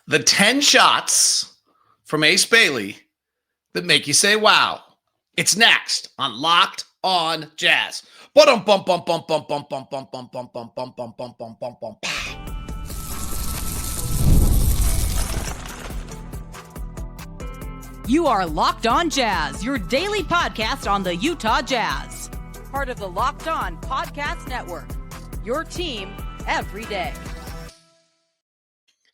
The 10 shots from Ace Bailey that make you say, wow. It's next on Locked on Jazz. You are Locked on Jazz, your daily podcast on the Utah Jazz. Part of the Locked on Podcast Network. Your team every day.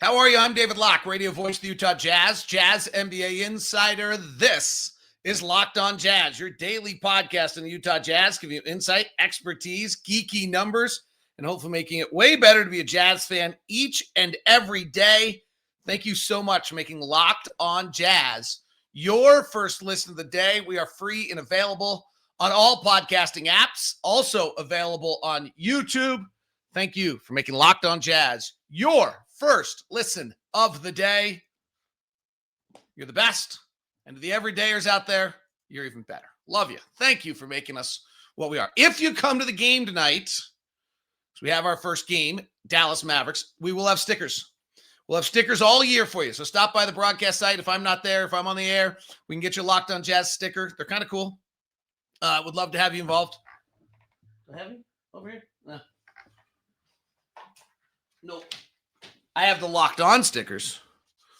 How are you? I'm David Locke, radio voice of the Utah Jazz, Jazz NBA insider. This is Locked on Jazz, your daily podcast on the Utah Jazz, giving you insight, expertise, geeky numbers, and hopefully making it way better to be a Jazz fan each and every day. Thank you so much for making Locked on Jazz your first listen of the day. We are free and available on all podcasting apps, also available on YouTube. Thank you for making Locked on Jazz your first listen of the day. You're the best. And to the everydayers out there, you're even better. Love you. Thank you for making us what we are. If you come to the game tonight, so we have our first game, Dallas Mavericks, we will have stickers. We'll have stickers all year for you. So stop by the broadcast site. If I'm not there, if I'm on the air, we can get you a Locked on Jazz sticker. They're kind of cool. Would love to have you involved. Have you? Over here? No. Nope. I have the Locked on stickers,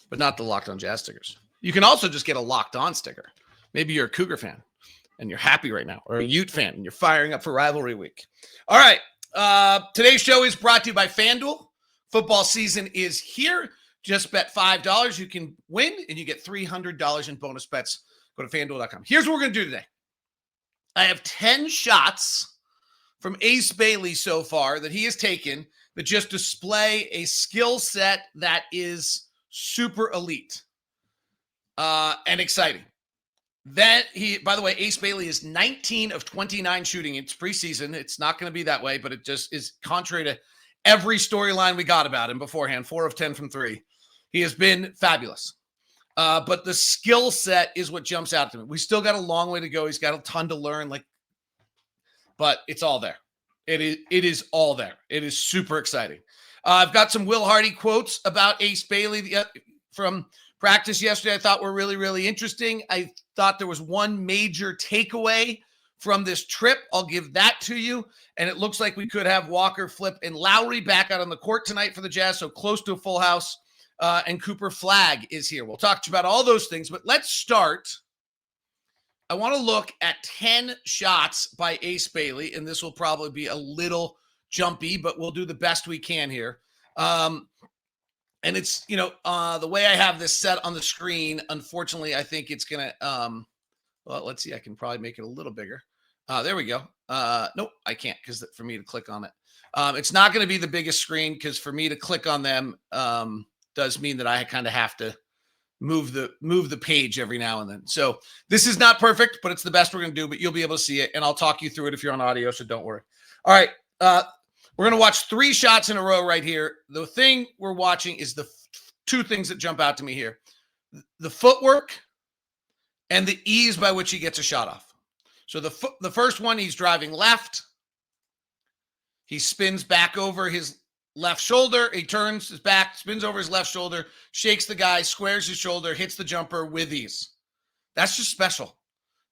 but not the Locked on Jazz stickers. You can also just get a Locked on sticker. Maybe you're a Cougar fan and you're happy right now, or a Ute fan and you're firing up for rivalry week. All right. Today's show is brought to you by FanDuel. Football season is here. Just bet $5. You can win and you get $300 in bonus bets. Go to FanDuel.com. Here's what we're going to do today. I have 10 shots from Ace Bailey so far that he has taken that just display a skill set that is super elite and exciting. By the way, Ace Bailey is 19 of 29 shooting. It's preseason. It's not going to be that way, but it just is contrary to every storyline we got about him beforehand. 4 of 10 from 3. He has been fabulous. But the skill set is what jumps out to me. We still got a long way to go. He's got a ton to learn, but it's all there. It is all there. It is super exciting. I've got some Will Hardy quotes about Ace Bailey from practice yesterday I thought were really, really interesting. I thought there was one major takeaway from this trip. I'll give that to you. And it looks like we could have Walker, Flip, and Lauri back out on the court tonight for the Jazz, so close to a full house. And Cooper Flagg is here. We'll talk to you about all those things, but let's start. I want to look at 10 shots by Ace Bailey, and this will probably be a little jumpy, but we'll do the best we can here. And it's, the way I have this set on the screen, unfortunately, I think it's going to, well, let's see. I can probably make it a little bigger. There we go. Nope, I can't because for me to click on it. It's not going to be the biggest screen because for me to click on them does mean that I kind of have to move the page every now and then. So this is not perfect, but it's the best we're going to do, but you'll be able to see it and I'll talk you through it if you're on audio. So don't worry. All right. We're going to watch 3 shots in a row right here. The thing we're watching is the 2 things that jump out to me here. The footwork and the ease by which he gets a shot off. So the first one, he's driving left. He spins back over his left shoulder. He turns his back, spins over his left shoulder, shakes the guy, squares his shoulder, hits the jumper with ease. That's just special.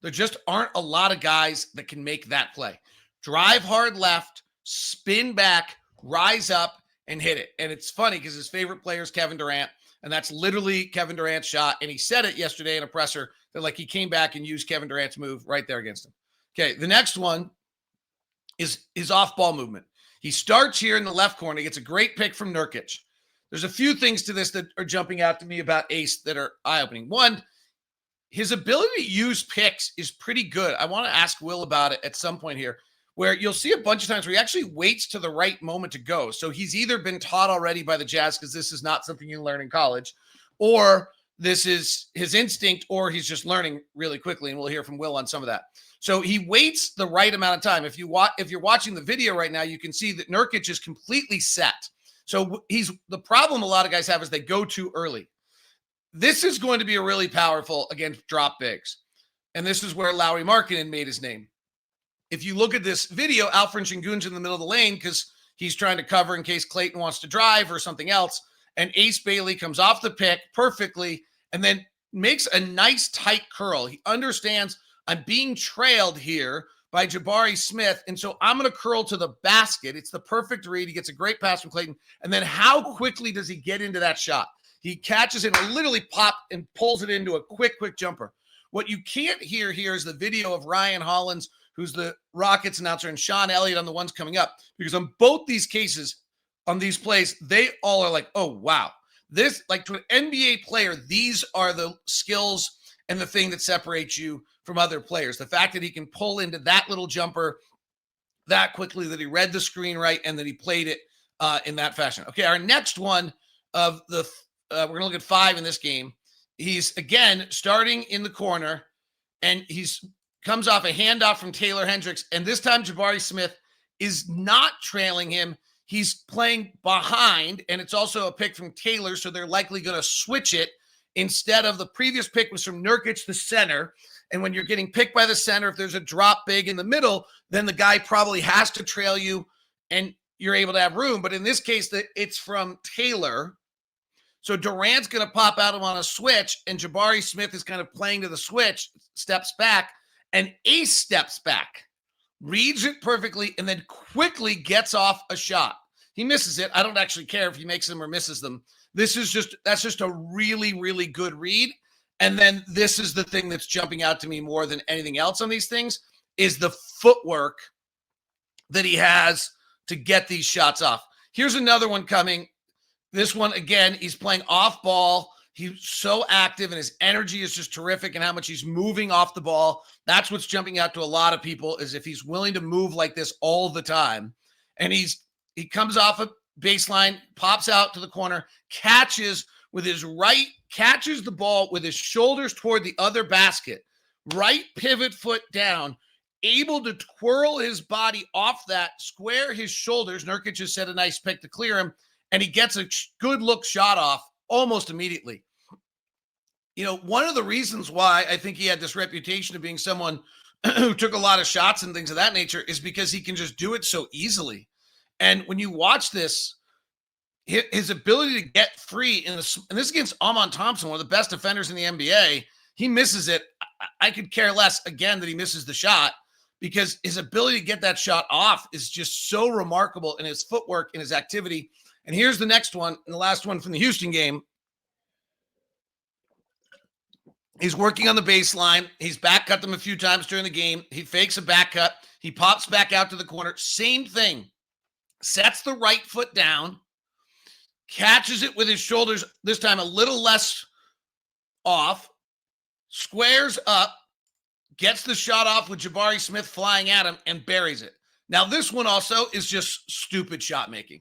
There just aren't a lot of guys that can make that play. Drive hard left, spin back, rise up, and hit it. And it's funny because his favorite player is Kevin Durant, and that's literally Kevin Durant's shot. And he said it yesterday in a presser that he came back and used Kevin Durant's move right there against him. Okay, the next one is his off-ball movement. He starts here in the left corner. He gets a great pick from Nurkic. There's a few things to this that are jumping out to me about Ace that are eye-opening. One, his ability to use picks is pretty good. I want to ask Will about it at some point here, where you'll see a bunch of times where he actually waits to the right moment to go. So he's either been taught already by the Jazz because this is not something you learn in college, or this is his instinct, or he's just learning really quickly, and we'll hear from Will on some of that. So he waits the right amount of time. If you're watching the video right now, you can see that Nurkic is completely set. So the problem a lot of guys have is they go too early. This is going to be a really powerful against drop bigs. And this is where Lauri Markkanen made his name. If you look at this video, Alfred Sengun's in the middle of the lane because he's trying to cover in case Clayton wants to drive or something else. and Ace Bailey comes off the pick perfectly and then makes a nice tight curl. He understands I'm being trailed here by Jabari Smith, and so I'm going to curl to the basket. It's the perfect read. He gets a great pass from Clayton. And then how quickly does he get into that shot? He catches it and literally pop and pulls it into a quick jumper. What you can't hear here is the video of Ryan Hollins, who's the Rockets announcer, and Sean Elliott on the ones coming up. Because on both these cases, on these plays, they all are like, oh, wow. This, like, to an NBA player, these are the skills and the thing that separates you from other players. The fact that he can pull into that little jumper that quickly, that he read the screen right, and that he played it in that fashion. Okay, our next one of the we're going to look at 5 in this game. He's, again, starting in the corner, and he's comes off a handoff from Taylor Hendricks, and this time Jabari Smith is not trailing him. He's playing behind, and it's also a pick from Taylor, so they're likely going to switch it. Instead of the previous pick was from Nurkic, the center, and when you're getting picked by the center, if there's a drop big in the middle, then the guy probably has to trail you, and you're able to have room. But in this case, it's from Taylor. So Durant's going to pop out on a switch, and Jabari Smith is kind of playing to the switch, steps back, and Ace steps back, reads it perfectly, and then quickly gets off a shot. He misses it. I don't actually care if he makes them or misses them. That's just a really, really good read. And then this is the thing that's jumping out to me more than anything else on these things is the footwork that he has to get these shots off. Here's another one coming. This one, again, he's playing off ball. He's so active, and his energy is just terrific, and how much he's moving off the ball. That's what's jumping out to a lot of people, is if he's willing to move like this all the time. And he comes off a baseline, pops out to the corner, catches the ball with his shoulders toward the other basket, right pivot foot down, able to twirl his body off that, square his shoulders. Nurkic just set a nice pick to clear him, and he gets a good look shot off almost immediately. You know, one of the reasons why I think he had this reputation of being someone who took a lot of shots and things of that nature is because he can just do it so easily. And when you watch this, his ability to get free and this against Amon Thompson, one of the best defenders in the NBA, he misses it. I could care less, again, that he misses the shot, because his ability to get that shot off is just so remarkable in his footwork and his activity. And here's the next one, and the last one from the Houston game. He's working on the baseline. He's back cut them a few times during the game. He fakes a back cut. He pops back out to the corner. Same thing. Sets the right foot down. Catches it with his shoulders, this time a little less off. Squares up. Gets the shot off with Jabari Smith flying at him and buries it. Now, this one also is just stupid shot making.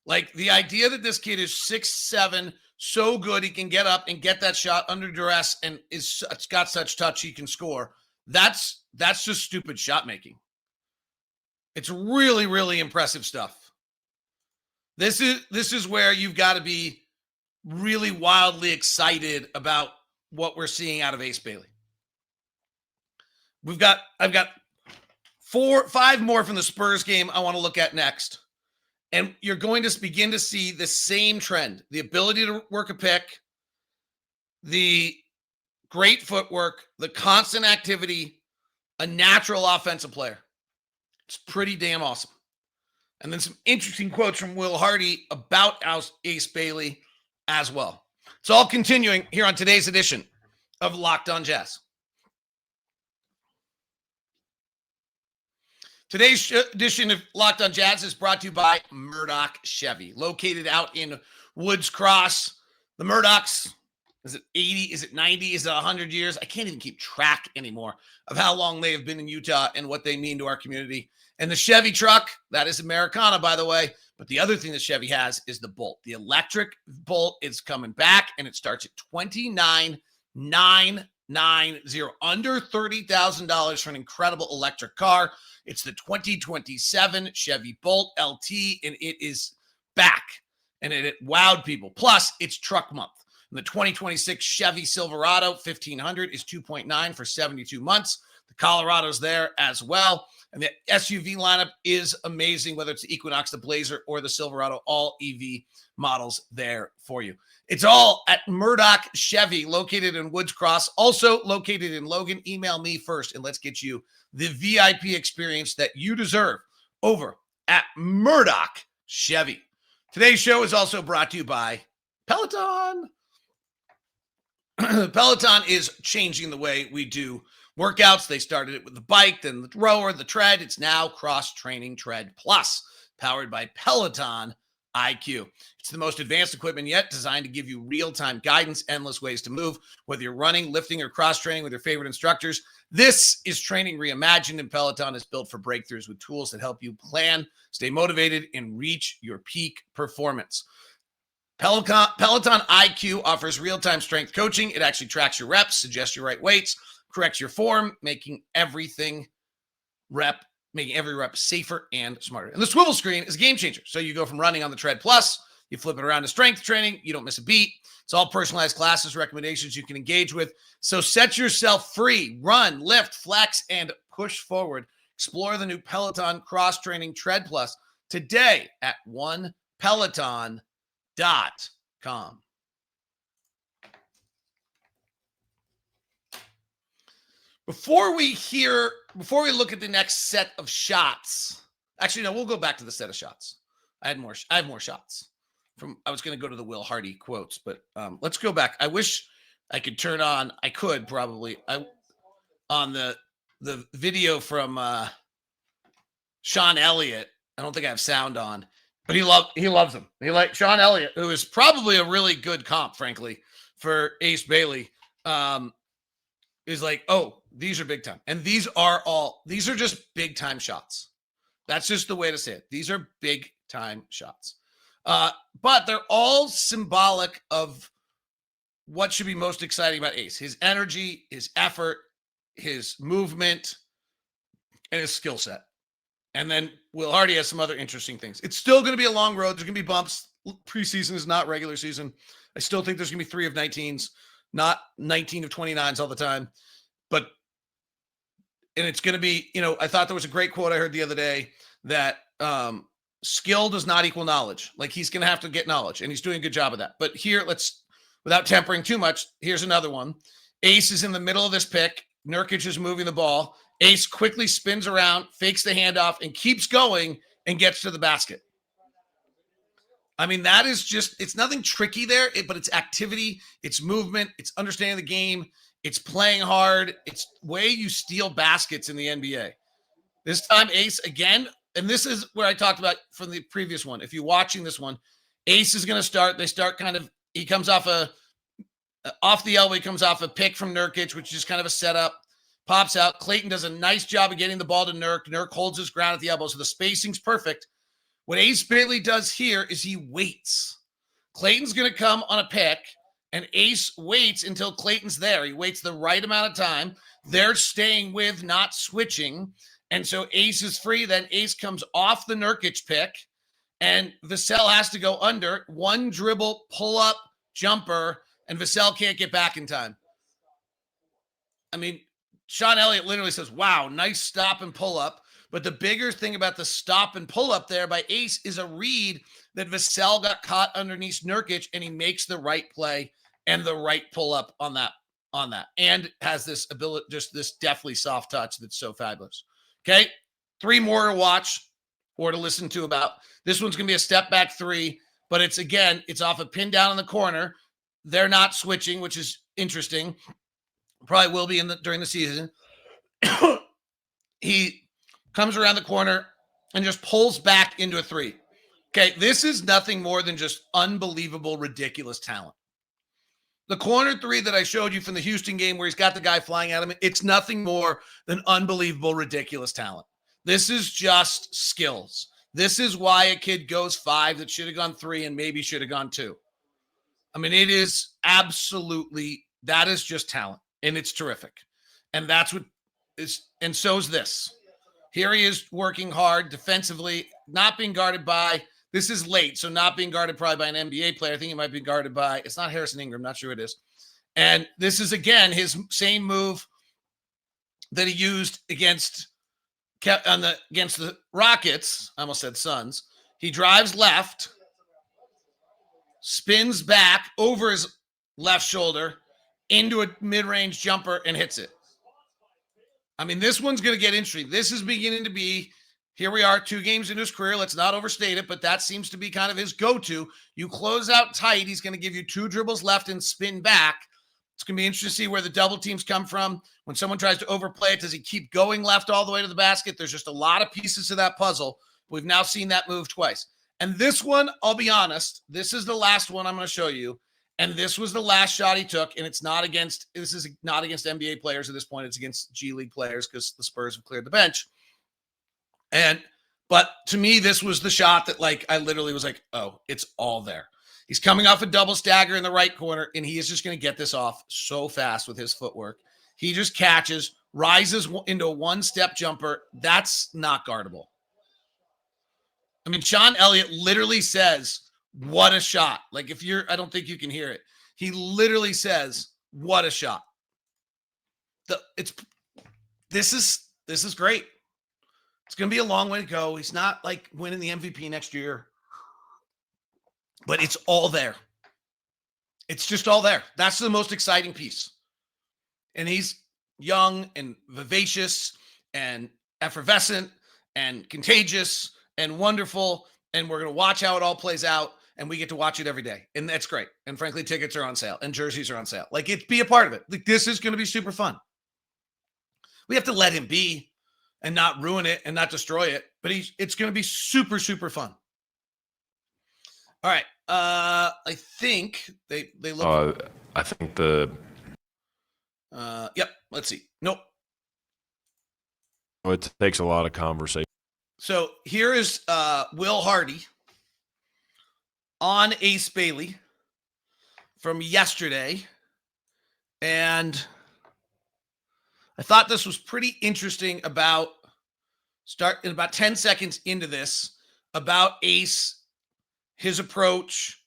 Like, the idea that this kid is 6'7", so good he can get up and get that shot under duress and it's got such touch he can score. That's just stupid shot making. It's really, really impressive stuff. This is where you've got to be really wildly excited about what we're seeing out of Ace Bailey. I've got 5 more from the Spurs game I want to look at next. And you're going to begin to see the same trend, the ability to work a pick, the great footwork, the constant activity, a natural offensive player. It's pretty damn awesome. And then some interesting quotes from Will Hardy about Ace Bailey as well. It's all continuing here on today's edition of Locked On Jazz. Today's edition of Locked On Jazz is brought to you by Murdoch Chevy, located out in Woods Cross. The Murdochs, is it 80? Is it 90? Is it 100 years? I can't even keep track anymore of how long they have been in Utah and what they mean to our community. And the Chevy truck, that is Americana, by the way. But the other thing that Chevy has is the Bolt. The electric Bolt is coming back, and it starts at $29,990, under $30,000 for an incredible electric car. It's the 2027 Chevy Bolt LT, and it is back, and it wowed people. Plus, it's truck month. And the 2026 Chevy Silverado 1500 is 2.9 for 72 months. The Colorado's there as well. And the SUV lineup is amazing, whether it's the Equinox, the Blazer, or the Silverado, all EV models there for you. It's all at Murdoch Chevy, located in Woods Cross, also located in Logan. Email me first, and let's get you the VIP experience that you deserve over at Murdoch Chevy. Today's show is also brought to you by Peloton. Peloton is changing the way we do workouts. They started it with the bike, then the rower, the tread. It's now cross-training tread plus, powered by Peloton IQ. It's the most advanced equipment yet, designed to give you real-time guidance, endless ways to move, whether you're running, lifting, or cross-training with your favorite instructors. This is training reimagined, and Peloton is built for breakthroughs with tools that help you plan, stay motivated, and reach your peak performance. Peloton IQ offers real-time strength coaching. It actually tracks your reps, suggests your right weights, corrects your form, making every rep safer and smarter. And the swivel screen is a game changer. So you go from running on the Tread Plus, you flip it around to strength training, you don't miss a beat. It's all personalized classes, recommendations you can engage with. So set yourself free, run, lift, flex, and push forward. Explore the new Peloton cross-training Tread Plus today at onepeloton.com. Before we look at the next set of shots, actually, no, we'll go back to the set of shots. I have more shots. I was going to go to the Will Hardy quotes, but let's go back. I wish I could turn on. I could probably on the video from Sean Elliott. I don't think I have sound on, but he loves him. He likes Sean Elliott, who is probably a really good comp, frankly, for Ace Bailey. Is like, oh, these are big time. And these are just big time shots. That's just the way to say it. These are big time shots. But they're all symbolic of what should be most exciting about Ace: his energy, his effort, his movement, and his skill set. And then Will Hardy has some other interesting things. It's still going to be a long road. There's going to be bumps. Preseason is not regular season. I still think there's going to be 3 of 19s. Not 19 of 29s all the time, and it's going to be, I thought there was a great quote I heard the other day that skill does not equal knowledge. Like, he's going to have to get knowledge, and he's doing a good job of that. But here, without tempering too much, here's another one. Ace is in the middle of this pick. Nurkic is moving the ball. Ace quickly spins around, fakes the handoff, and keeps going and gets to the basket. I mean, that is just, it's nothing tricky there, but it's activity, it's movement, it's understanding the game, it's playing hard, it's way you steal baskets in the NBA. This time, Ace, again, and this is where I talked about from the previous one. If you're watching this one, Ace is going to start, he comes off the elbow, he comes off a pick from Nurkic, which is kind of a setup, pops out. Clayton does a nice job of getting the ball to Nurk. Nurk holds his ground at the elbow, so the spacing's perfect. What Ace Bailey does here is he waits. Clayton's going to come on a pick, and Ace waits until Clayton's there. He waits the right amount of time. They're staying with, not switching. And so Ace is free. Then Ace comes off the Nurkic pick, and Vassell has to go under. One dribble, pull-up, jumper, and Vassell can't get back in time. I mean, Sean Elliott literally says, wow, nice stop and pull-up. But the bigger thing about the stop and pull up there by Ace is a read that Vassell got caught underneath Nurkic, and he makes the right play and the right pull up on that, and has this ability, just this deftly soft touch that's so fabulous. Okay, 3 more to watch or to listen to about. This one's going to be a step back 3, but it's off a pin down in the corner. They're not switching, which is interesting. Probably will be during the season. He comes around the corner and just pulls back into a 3. Okay, this is nothing more than just unbelievable, ridiculous talent. The corner 3 that I showed you from the Houston game where he's got the guy flying at him, it's nothing more than unbelievable, ridiculous talent. This is just skills. This is why a kid goes 5 that should have gone 3 and maybe should have gone 2. I mean, it is absolutely, that is just talent, and it's terrific. And that's what is, and so is this. Here he is working hard defensively, not being guarded by, this is late, so not being guarded probably by an NBA player. I think he might be guarded by, it's not Harrison Ingram, not sure it is. And this is, again, his same move that he used against against the Rockets, I almost said Suns. He drives left, spins back over his left shoulder into a mid-range jumper and hits it. I mean, this one's going to get interesting. This is beginning to be, here we are, 2 games into his career. Let's not overstate it, but that seems to be kind of his go-to. You close out tight. He's going to give you 2 dribbles left and spin back. It's going to be interesting to see where the double teams come from. When someone tries to overplay it, does he keep going left all the way to the basket? There's just a lot of pieces to that puzzle. We've now seen that move twice. And this one, I'll be honest, this is the last one I'm going to show you. And this was the last shot he took. And this is not against NBA players at this point. It's against G League players because the Spurs have cleared the bench. But to me, this was the shot that, like, I literally was like, oh, it's all there. He's coming off a double stagger in the right corner, and he is just going to get this off so fast with his footwork. He just catches, rises into a one-step jumper. That's not guardable. I mean, Sean Elliott literally says, what a shot. Like, I don't think you can hear it. He literally says, what a shot. This is great. It's going to be a long way to go. He's not like winning the MVP next year, but it's all there. It's just all there. That's the most exciting piece. And he's young and vivacious and effervescent and contagious and wonderful. And we're going to watch how it all plays out. And we get to watch it every day. And that's great. And frankly, tickets are on sale and jerseys are on sale. Like, be a part of it. Like, this is going to be super fun. We have to let him be and not ruin it and not destroy it. But it's going to be super, super fun. All right. I think they look. I think Yep. Let's see. Nope. it takes a lot of conversation. So here is Will Hardy on Ace Bailey from yesterday. And I thought this was pretty interesting about 10 seconds into this, about Ace, his approach,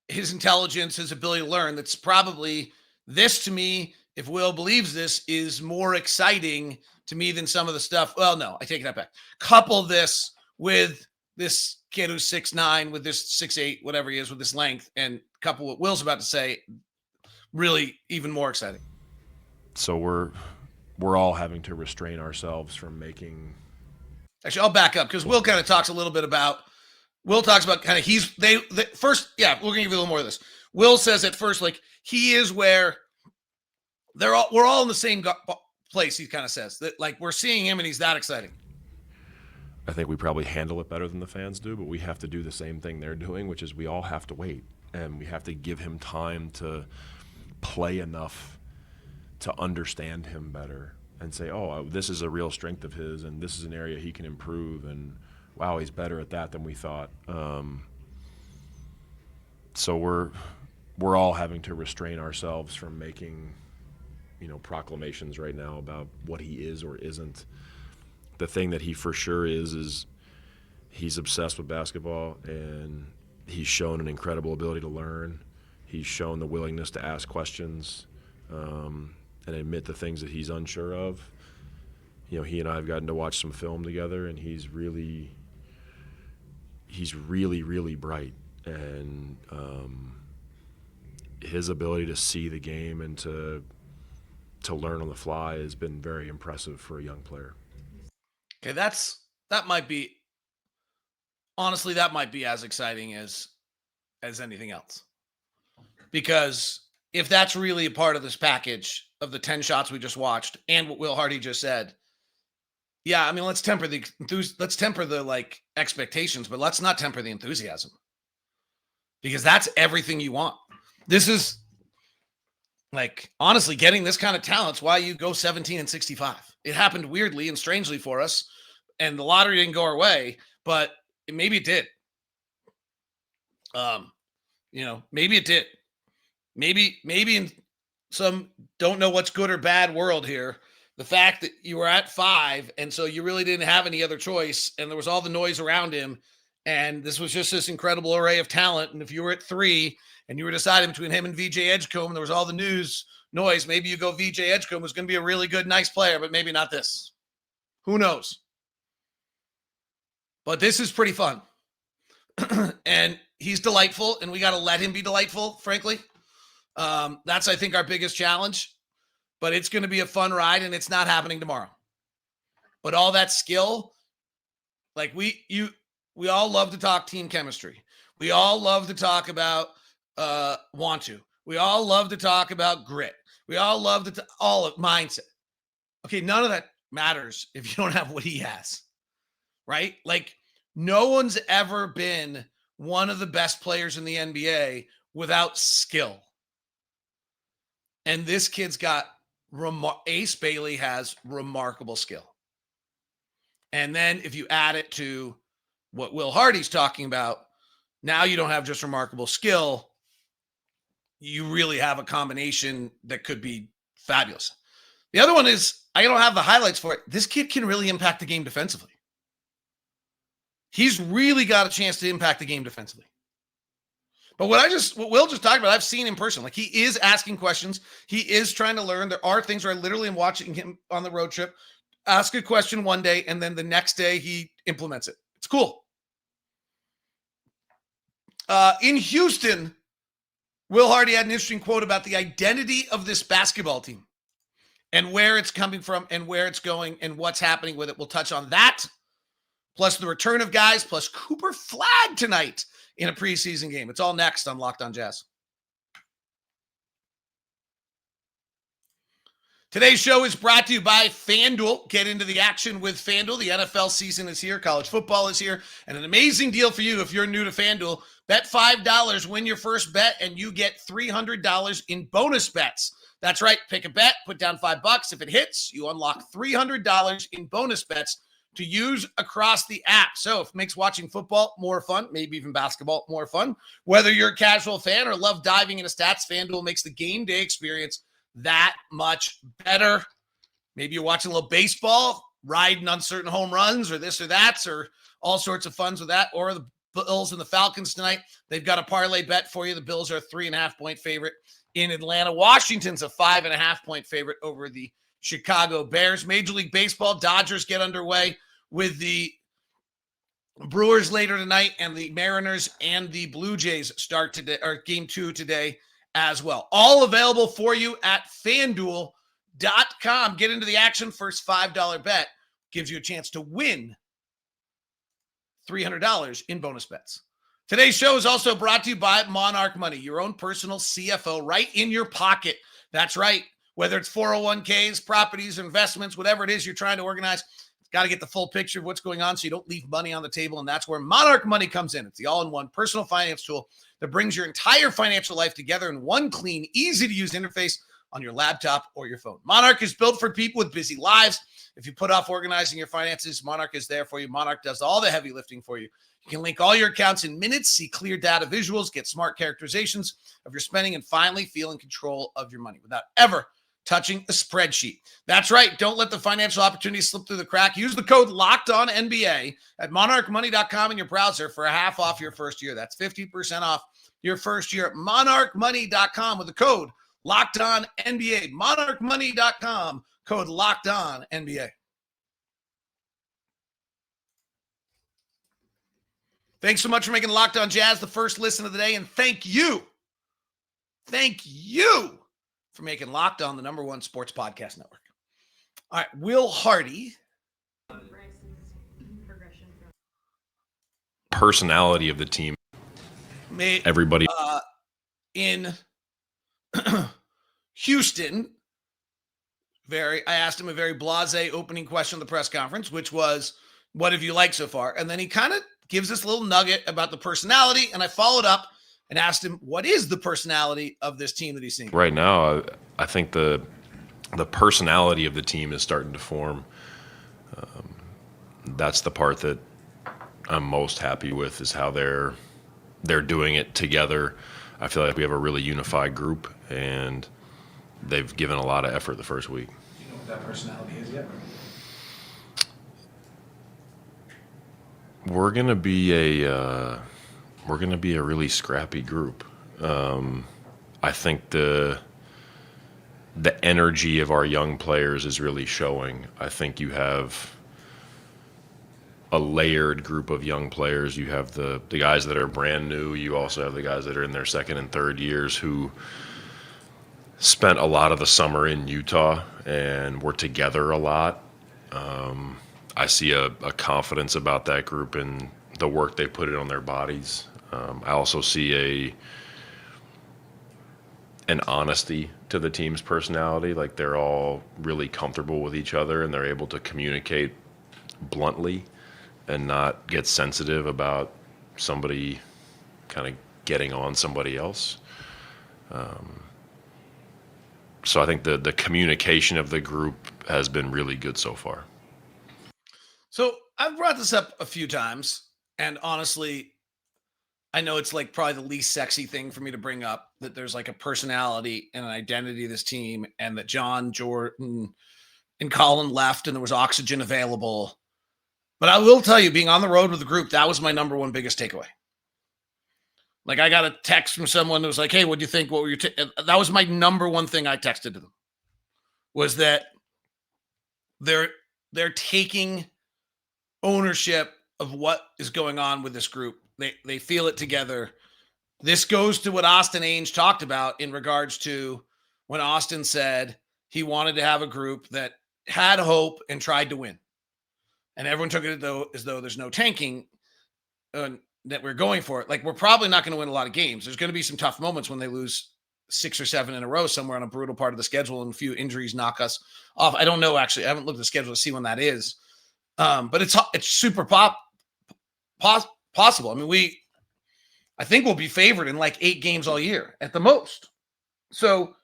his intelligence, his ability to learn. That's probably, this to me, if Will believes this, is more exciting to me than some of the stuff. Well, no, I take that back. Couple this with this kid who's 6'9", with this 6'8", whatever he is, with this length, and couple what Will's about to say, really even more exciting. So we're all having to restrain ourselves from making. Actually, I'll back up because Will kind of talks a little bit about. Will talks about kind of first. Yeah, we're gonna give you a little more of this. Will says at first, like, he is where we're all in the same place. He kind of says that, like, we're seeing him and he's that exciting. I think we probably handle it better than the fans do, but we have to do the same thing they're doing, which is we all have to wait and we have to give him time to play enough to understand him better and say, oh, this is a real strength of his and this is an area he can improve, and wow, he's better at that than we thought. So we're all having to restrain ourselves from making, proclamations right now about what he is or isn't. The thing that he for sure is he's obsessed with basketball, and he's shown an incredible ability to learn. He's shown the willingness to ask questions and admit the things that he's unsure of. He and I have gotten to watch some film together, and he's really, really bright. And his ability to see the game and to learn on the fly has been very impressive for a young player. Okay, that might be, honestly, that might be as exciting as anything else. Because if that's really a part of this package of the 10 shots we just watched and what Will Hardy just said, yeah, I mean, let's temper the like expectations, but let's not temper the enthusiasm. Because that's everything you want. This is, like, honestly, getting this kind of talent's why you go 17-65. It happened weirdly and strangely for us, and the lottery didn't go our way, but maybe it did. Maybe it did. Maybe in some don't know what's good or bad world here, the fact that you were at 5, and so you really didn't have any other choice, and there was all the noise around him, And this was just this incredible array of talent. And if you were at 3 and you were deciding between him and VJ Edgecombe, and there was all the noise, maybe you go VJ Edgecombe, who's going to be a really good, nice player, but maybe not this. Who knows? But this is pretty fun. And he's delightful, and we got to let him be delightful, frankly. That's, I think, our biggest challenge. But it's going to be a fun ride, and it's not happening tomorrow. But all that skill, like we all love to talk team chemistry. We all love to talk about want to. We all love to talk about grit. We all love to all of mindset. Okay, none of that matters if you don't have what he has, right? Like, no one's ever been one of the best players in the NBA without skill. And this kid's got Ace Bailey has remarkable skill. And then if you add it to what Will Hardy's talking about, now you don't have just remarkable skill. You really have a combination that could be fabulous. The other one is, I don't have the highlights for it. This kid can really impact the game defensively. He's really got a chance to impact the game defensively. But what Will just talked about, I've seen in person. Like, he is asking questions. He is trying to learn. There are things where I literally am watching him on the road trip ask a question one day, and then the next day he implements it. It's cool. In Houston, Will Hardy had an interesting quote about the identity of this basketball team and where it's coming from and where it's going and what's happening with it. We'll touch on that, plus the return of guys, plus Cooper Flagg tonight in a preseason game. It's all next on Locked On Jazz. Today's show is brought to you by FanDuel. Get into the action with FanDuel. The NFL season is here. College football is here. And an amazing deal for you if you're new to FanDuel. Bet $5, win your first bet, and you get $300 in bonus bets. That's right. Pick a bet, put down $5. If it hits, you unlock $300 in bonus bets to use across the app. So if it makes watching football more fun, maybe even basketball more fun, whether you're a casual fan or love diving into stats, FanDuel makes the game day experience that much better. Maybe you're watching a little baseball, riding on certain home runs or this or that, or all sorts of funs with that, or the Bills and the Falcons tonight. They've got a parlay bet for you. The Bills are a 3.5-point favorite in Atlanta. Washington's a 5.5-point favorite over the Chicago Bears. Major League Baseball, Dodgers get underway with the Brewers later tonight, and the Mariners and the Blue Jays start today, or game 2 today as well. All available for you at FanDuel.com. Get into the action. First $5 bet gives you a chance to win $300 in bonus bets. Today's show is also brought to you by Monarch Money, your own personal CFO right in your pocket. That's right. Whether it's 401ks, properties, investments, whatever it is you're trying to organize, got to get the full picture of what's going on so you don't leave money on the table, and that's where Monarch Money comes in. It's the all-in-one personal finance tool that brings your entire financial life together in one clean, easy-to-use interface on your laptop or your phone. Monarch is built for people with busy lives. If you put off organizing your finances, Monarch is there for you. Monarch does all the heavy lifting for you. You can link all your accounts in minutes, see clear data visuals, get smart characterizations of your spending, and finally feel in control of your money without ever touching a spreadsheet. That's right. Don't let the financial opportunity slip through the crack. Use the code LOCKEDONNBA at monarchmoney.com in your browser for a half off your first year. That's 50% off your first year at monarchmoney.com with the code LOCKEDONNBA. monarchmoney.com, code LOCKEDONNBA. Thanks so much for making Locked On Jazz the first listen of the day, and thank you for making Locked On the #1 sports podcast network. All right, Will Hardy. Personality of the team. Everybody in Houston, I asked him a very blasé opening question at the press conference, which was, what have you liked so far? And then he kind of gives this little nugget about the personality, and I followed up and asked him, what is the personality of this team that he's seeing? right now, I think the personality of the team is starting to form. That's the part that I'm most happy with, is how they're doing it together. I feel like we have a really unified group, and they've given a lot of effort the first week. Do you know what that personality is yet? We're gonna be a really scrappy group. I think the energy of our young players is really showing. I think you have a layered group of young players. You have the guys that are brand new. You also have the guys that are in their second and third years who spent a lot of the summer in Utah and were together a lot. I see a confidence about that group and the work they put in on their bodies. I also see an honesty to the team's personality. Like, they're all really comfortable with each other and they're able to communicate bluntly and not get sensitive about somebody kind of getting on somebody else. So I think the communication of the group has been really good so far. So I've brought this up a few times, and honestly, I know it's like probably the least sexy thing for me to bring up, that there's like a personality and an identity of this team, and that John, Jordan, and Colin left and there was oxygen available. But I will tell you, being on the road with the group, that was my number one biggest takeaway. Like, I got a text from someone that was like, hey, what do you think? What were your that was my number one thing I texted to them, was that they're taking ownership of what is going on with this group. They feel it together. This goes to what Austin Ainge talked about in regards to when Austin said he wanted to have a group that had hope and tried to win. And everyone took it as though there's no tanking that we're going for it. Like, we're probably not going to win a lot of games. There's going to be some tough moments when they lose 6 or 7 in a row somewhere on a brutal part of the schedule, and a few injuries knock us off. I don't know, actually. I haven't looked at the schedule to see when that is. But it's super possible. I mean, I think we'll be favored in like 8 games all year at the most. So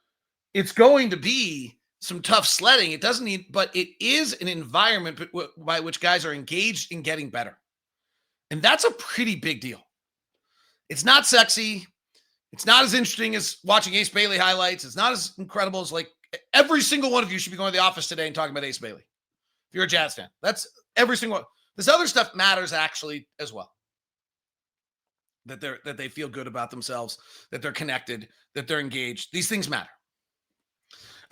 it's going to be some tough sledding. It doesn't need, but it is an environment by which guys are engaged in getting better. And that's a pretty big deal. It's not sexy. It's not as interesting as watching Ace Bailey highlights. It's not as incredible as, like, every single one of you should be going to the office today and talking about Ace Bailey. If you're a Jazz fan, that's every single one. This other stuff matters actually as well. That they feel good about themselves, that they're connected, that they're engaged. These things matter.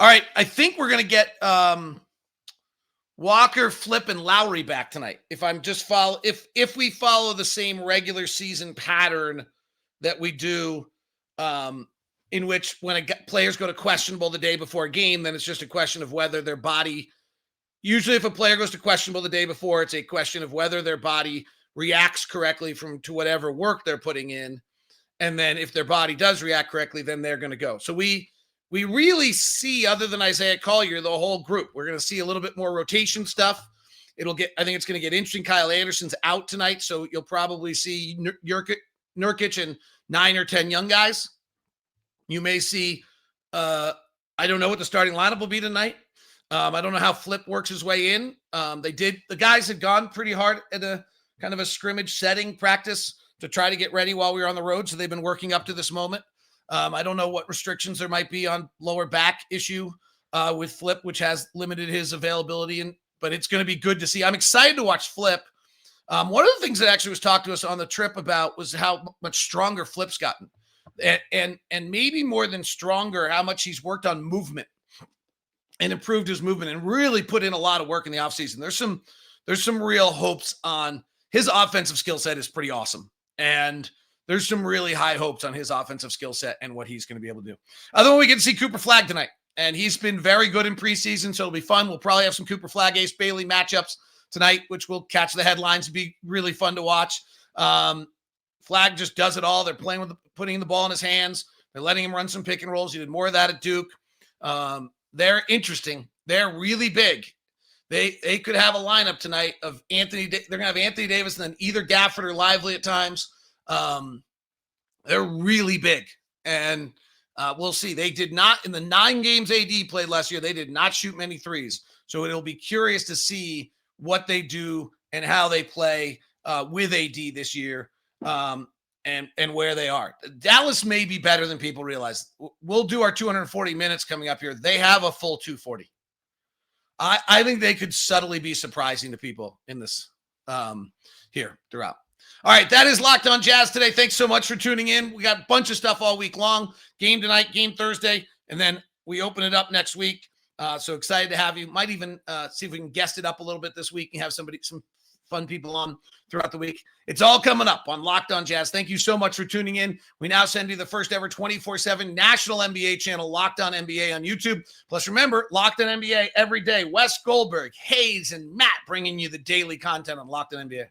All right, I think we're gonna get Walker, Flip, and Lauri back tonight. If we follow the same regular season pattern that we do, in which when players go to questionable the day before a game, then it's just a question of whether their body. Usually, if a player goes to questionable the day before, it's a question of whether their body reacts correctly to whatever work they're putting in. And then if their body does react correctly, then they're going to go. So we really see, other than Isaiah Collier, the whole group. We're going to see a little bit more rotation stuff. I think it's going to get interesting. Kyle Anderson's out tonight, so you'll probably see Nurkic and 9 or 10 young guys. You may see, I don't know what the starting lineup will be tonight. I don't know how Flip works his way in. The guys had gone pretty hard at a kind of a scrimmage setting practice to try to get ready while we were on the road. So they've been working up to this moment. I don't know what restrictions there might be on lower back issue with Flip, which has limited his availability. But it's going to be good to see. I'm excited to watch Flip. One of the things that actually was talked to us on the trip about was how much stronger Flip's gotten. And maybe more than stronger, how much he's worked on movement and improved his movement and really put in a lot of work in the offseason. There's some real hopes on his offensive skill set is pretty awesome. And there's some really high hopes on his offensive skill set and what he's going to be able to do. Other than we get to see Cooper Flagg tonight. And he's been very good in preseason, so it'll be fun. We'll probably have some Cooper Flagg, Ace Bailey matchups tonight, which will catch the headlines. It'll be really fun to watch. Flagg just does it all. They're putting the ball in his hands. They're letting him run some pick and rolls. He did more of that at Duke. They're interesting. They're really big. They could have a lineup tonight of Anthony. They're going to have Anthony Davis and then either Gafford or Lively at times. They're really big. And we'll see. They did not, in the 9 games AD played last year, they did not shoot many threes. So it'll be curious to see what they do and how they play with AD this year. And where they are. Dallas may be better than people realize. We'll do our 240 minutes coming up here. They have a full 240. I think they could subtly be surprising to people in this here throughout. All right, that is Locked On Jazz today. Thanks so much for tuning in. We got a bunch of stuff all week long. Game tonight, game Thursday, and then we open it up next week. So excited to have you. Might even see if we can guest it up a little bit this week and have some fun people on throughout the week. It's all coming up on Locked On Jazz. Thank you so much for tuning in. We now send you the first ever 24/7 national NBA channel, Locked On NBA on YouTube. Plus, remember, Locked On NBA every day. Wes Goldberg, Hayes, and Matt bringing you the daily content on Locked On NBA.